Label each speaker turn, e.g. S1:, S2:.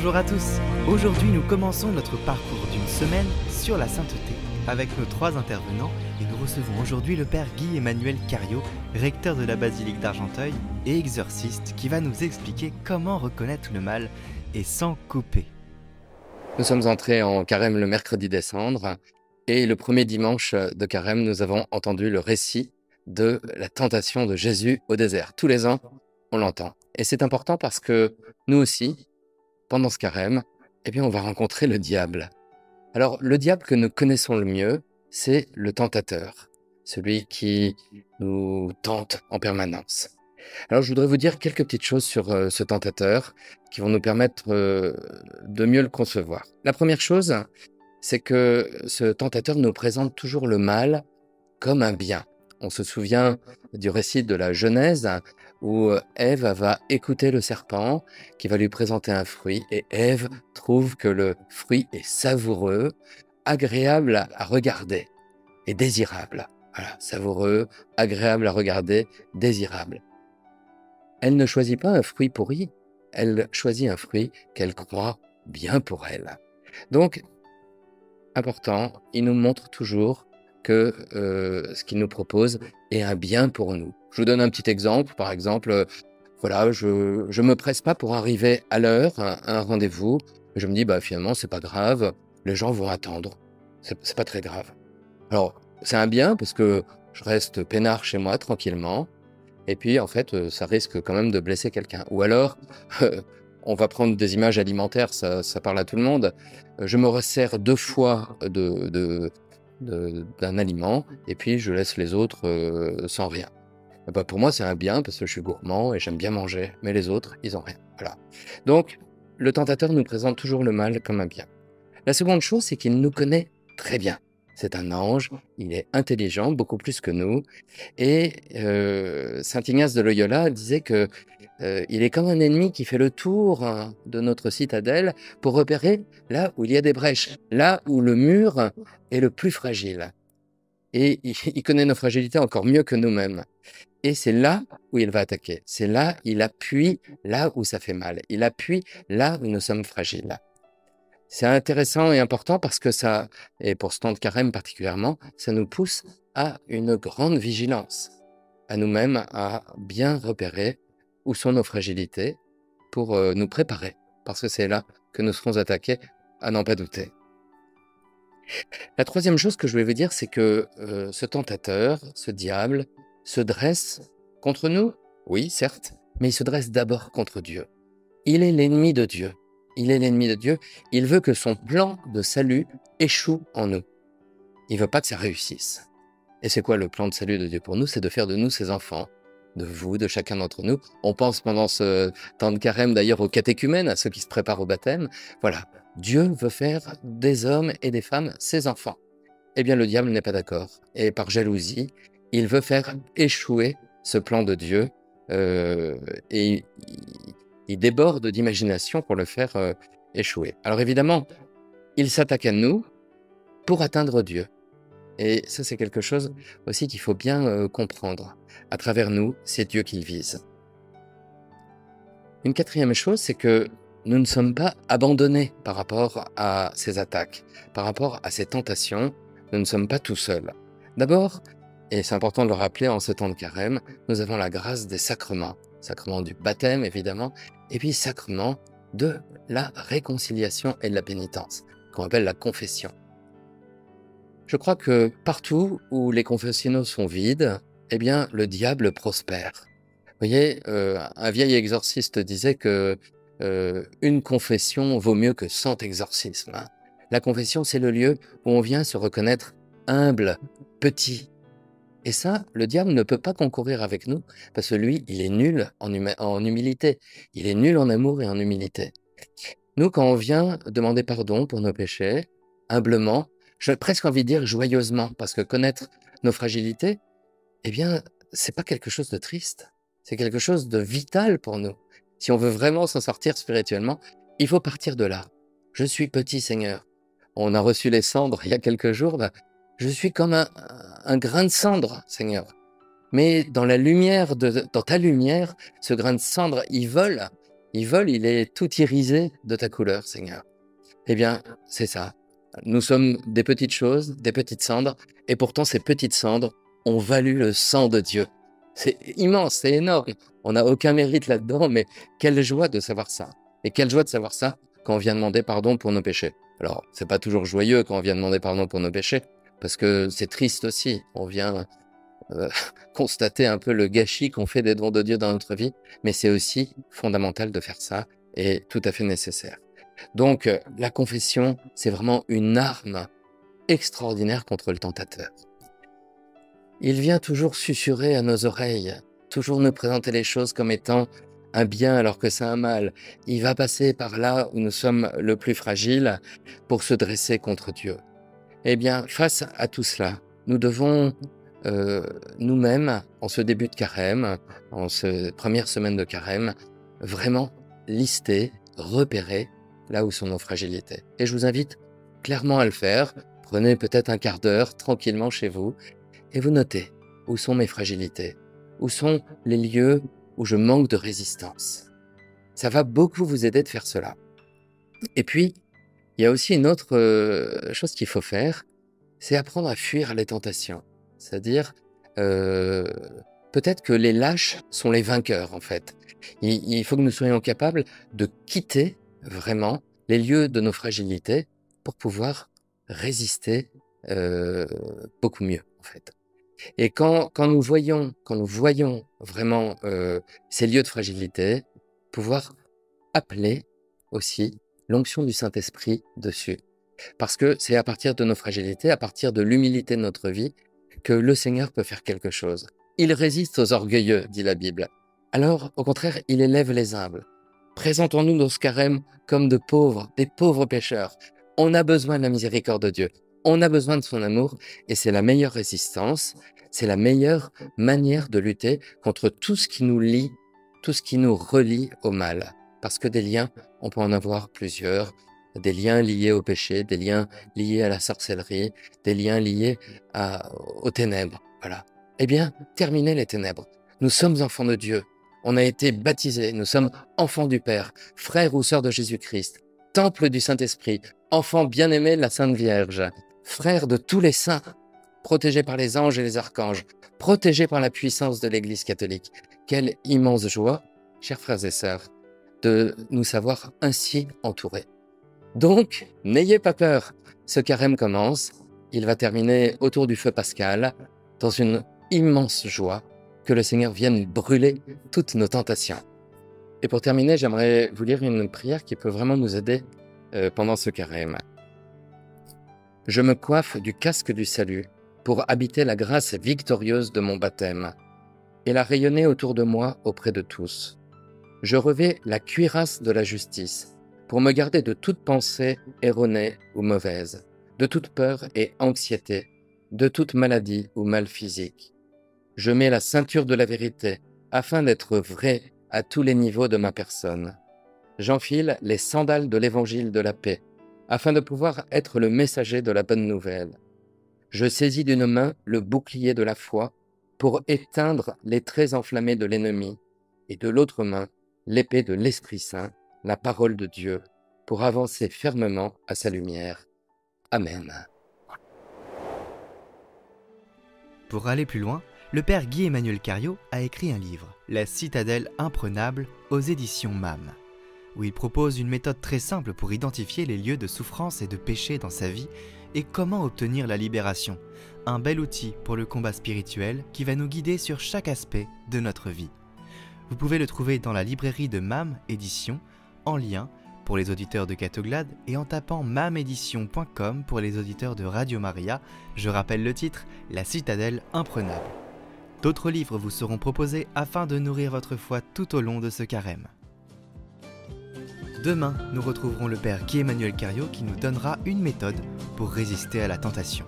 S1: Bonjour à tous. Aujourd'hui, nous commençons notre parcours d'une semaine sur la sainteté avec nos trois intervenants et nous recevons aujourd'hui le Père Guy-Emmanuel Cariot, recteur de la basilique d'Argenteuil et exorciste qui va nous expliquer comment reconnaître le mal et s'en couper.
S2: Nous sommes entrés en carême le mercredi des Cendres et le premier dimanche de carême, nous avons entendu le récit de la tentation de Jésus au désert. Tous les ans, on l'entend. Et c'est important parce que nous aussi, pendant ce carême, on va rencontrer le diable. Alors, le diable que nous connaissons le mieux, c'est le tentateur, celui qui nous tente en permanence. Alors, je voudrais vous dire quelques petites choses sur ce tentateur qui vont nous permettre de mieux le concevoir. La première chose, c'est que ce tentateur nous présente toujours le mal comme un bien. On se souvient du récit de la Genèse où Ève va écouter le serpent qui va lui présenter un fruit et Ève trouve que le fruit est savoureux, agréable à regarder et désirable. Voilà, savoureux, agréable à regarder, désirable. Elle ne choisit pas un fruit pourri, elle choisit un fruit qu'elle croit bien pour elle. Donc, important, il nous montre toujours que ce qu'il nous propose est un bien pour nous. Je vous donne un petit exemple. Par exemple, voilà, je me presse pas pour arriver à l'heure à un rendez-vous. Je me dis, finalement, c'est pas grave, les gens vont attendre. C'est pas très grave. Alors, c'est un bien parce que je reste peinard chez moi, tranquillement. Et puis, en fait, ça risque quand même de blesser quelqu'un. Ou alors, on va prendre des images alimentaires, ça parle à tout le monde. Je me resserre 2 fois d'un aliment et puis je laisse les autres sans rien. Pour moi, c'est un bien parce que je suis gourmand et j'aime bien manger. Mais les autres, ils n'ont rien. Voilà. Donc, le tentateur nous présente toujours le mal comme un bien. La seconde chose, c'est qu'il nous connaît très bien. C'est un ange, il est intelligent, beaucoup plus que nous. Et saint Ignace de Loyola disait que il est comme un ennemi qui fait le tour de notre citadelle pour repérer là où il y a des brèches, là où le mur est le plus fragile. Et il connaît nos fragilités encore mieux que nous-mêmes. Et c'est là où il va attaquer. C'est là, il appuie là où ça fait mal. Il appuie là où nous sommes fragiles. C'est intéressant et important parce que ça, et pour ce temps de carême particulièrement, ça nous pousse à une grande vigilance, à nous-mêmes, à bien repérer où sont nos fragilités pour nous préparer, parce que c'est là que nous serons attaqués, à n'en pas douter. La troisième chose que je vais vous dire, c'est que ce tentateur, ce diable, se dresse contre nous, oui, certes, mais il se dresse d'abord contre Dieu. Il est l'ennemi de Dieu. Il est l'ennemi de Dieu. Il veut que son plan de salut échoue en nous. Il ne veut pas que ça réussisse. Et c'est quoi le plan de salut de Dieu pour nous? C'est de faire de nous ses enfants, de vous, de chacun d'entre nous. On pense pendant ce temps de carême d'ailleurs aux catéchumènes, à ceux qui se préparent au baptême. Voilà, Dieu veut faire des hommes et des femmes ses enfants. Eh bien, le diable n'est pas d'accord. Et par jalousie, il veut faire échouer ce plan de Dieu. Et il déborde d'imagination pour le faire échouer. Alors évidemment, il s'attaque à nous pour atteindre Dieu. Et ça, c'est quelque chose aussi qu'il faut bien comprendre. À travers nous, c'est Dieu qu'il vise. Une quatrième chose, c'est que nous ne sommes pas abandonnés par rapport à ces attaques, par rapport à ces tentations. Nous ne sommes pas tout seuls. D'abord, et c'est important de le rappeler en ce temps de carême, nous avons la grâce des sacrements. Sacrement du baptême, évidemment, et puis sacrement de la réconciliation et de la pénitence, qu'on appelle la confession. Je crois que partout où les confessionnaux sont vides, le diable prospère. Vous voyez, un vieil exorciste disait que une confession vaut mieux que 100 exorcismes. La confession, c'est le lieu où on vient se reconnaître humble, petit. Et ça, le diable ne peut pas concourir avec nous, parce que lui, il est nul en humilité. Il est nul en amour et en humilité. Nous, quand on vient demander pardon pour nos péchés, humblement, j'ai presque envie de dire joyeusement, parce que connaître nos fragilités, c'est pas quelque chose de triste. C'est quelque chose de vital pour nous. Si on veut vraiment s'en sortir spirituellement, il faut partir de là. Je suis petit, Seigneur. On a reçu les cendres il y a quelques jours. Je suis comme un grain de cendre, Seigneur. Mais dans la lumière, dans ta lumière, ce grain de cendre, il vole Il vole, il est tout irisé de ta couleur, Seigneur. Eh bien, c'est ça. Nous sommes des petites choses, des petites cendres, et pourtant ces petites cendres ont valu le sang de Dieu. C'est immense, c'est énorme. On n'a aucun mérite là-dedans, mais quelle joie de savoir ça. Et quelle joie de savoir ça quand on vient demander pardon pour nos péchés. Alors, c'est pas toujours joyeux quand on vient demander pardon pour nos péchés, parce que c'est triste aussi. On vient euh, constater un peu le gâchis qu'on fait des dons de Dieu dans notre vie, mais c'est aussi fondamental de faire ça et tout à fait nécessaire. Donc, la confession, c'est vraiment une arme extraordinaire contre le tentateur. Il vient toujours susurrer à nos oreilles, toujours nous présenter les choses comme étant un bien alors que c'est un mal. Il va passer par là où nous sommes le plus fragiles pour se dresser contre Dieu. Eh bien, face à tout cela, nous devons nous-mêmes, en ce début de carême, en cette première semaine de carême, vraiment lister, repérer là où sont nos fragilités. Et je vous invite clairement à le faire. Prenez peut-être un quart d'heure tranquillement chez vous et vous notez où sont mes fragilités, où sont les lieux où je manque de résistance. Ça va beaucoup vous aider de faire cela. Et puis, il y a aussi une autre chose qu'il faut faire, c'est apprendre à fuir les tentations. C'est-à-dire, peut-être que les lâches sont les vainqueurs, en fait. Il faut que nous soyons capables de quitter vraiment les lieux de nos fragilités pour pouvoir résister beaucoup mieux, en fait. Et quand nous voyons vraiment ces lieux de fragilité, pouvoir appeler aussi l'onction du Saint-Esprit dessus. Parce que c'est à partir de nos fragilités, à partir de l'humilité de notre vie, que le Seigneur peut faire quelque chose. Il résiste aux orgueilleux, dit la Bible. Alors, au contraire, il élève les humbles. Présentons-nous dans ce carême comme des pauvres pécheurs. On a besoin de la miséricorde de Dieu. On a besoin de son amour et c'est la meilleure résistance, c'est la meilleure manière de lutter contre tout ce qui nous lie, tout ce qui nous relie au mal. Parce que des liens, on peut en avoir plusieurs, des liens liés au péché, des liens liés à la sorcellerie, des liens liés aux ténèbres. Voilà. Eh bien, terminez les ténèbres. Nous sommes enfants de Dieu. On a été baptisés. Nous sommes enfants du Père, frères ou sœurs de Jésus-Christ, temple du Saint-Esprit, enfants bien-aimés de la Sainte Vierge, frères de tous les saints, protégés par les anges et les archanges, protégés par la puissance de l'Église catholique. Quelle immense joie, chers frères et sœurs, de nous savoir ainsi entourés. Donc, n'ayez pas peur, ce carême commence, il va terminer autour du feu pascal, dans une immense joie, que le Seigneur vienne brûler toutes nos tentations. Et pour terminer, j'aimerais vous lire une prière qui peut vraiment nous aider pendant ce carême. Je me coiffe du casque du salut pour habiter la grâce victorieuse de mon baptême et la rayonner autour de moi auprès de tous. Je revais la cuirasse de la justice pour me garder de toute pensée erronée ou mauvaise, de toute peur et anxiété, de toute maladie ou mal physique. Je mets la ceinture de la vérité afin d'être vrai à tous les niveaux de ma personne. J'enfile les sandales de l'évangile de la paix afin de pouvoir être le messager de la bonne nouvelle. Je saisis d'une main le bouclier de la foi pour éteindre les traits enflammés de l'ennemi et de l'autre main l'épée de l'Esprit Saint, la parole de Dieu, pour avancer fermement à sa lumière. Amen.
S1: Pour aller plus loin, le père Guy-Emmanuel Cario a écrit un livre, La citadelle imprenable, aux éditions MAM, où il propose une méthode très simple pour identifier les lieux de souffrance et de péché dans sa vie et comment obtenir la libération. Un bel outil pour le combat spirituel qui va nous guider sur chaque aspect de notre vie. Vous pouvez le trouver dans la librairie de MAM Édition, en lien pour les auditeurs de Catoglade et en tapant mamédition.com pour les auditeurs de Radio Maria. Je rappelle le titre, La citadelle imprenable. D'autres livres vous seront proposés afin de nourrir votre foi tout au long de ce carême. Demain, nous retrouverons le père Guy-Emmanuel Cario qui nous donnera une méthode pour résister à la tentation.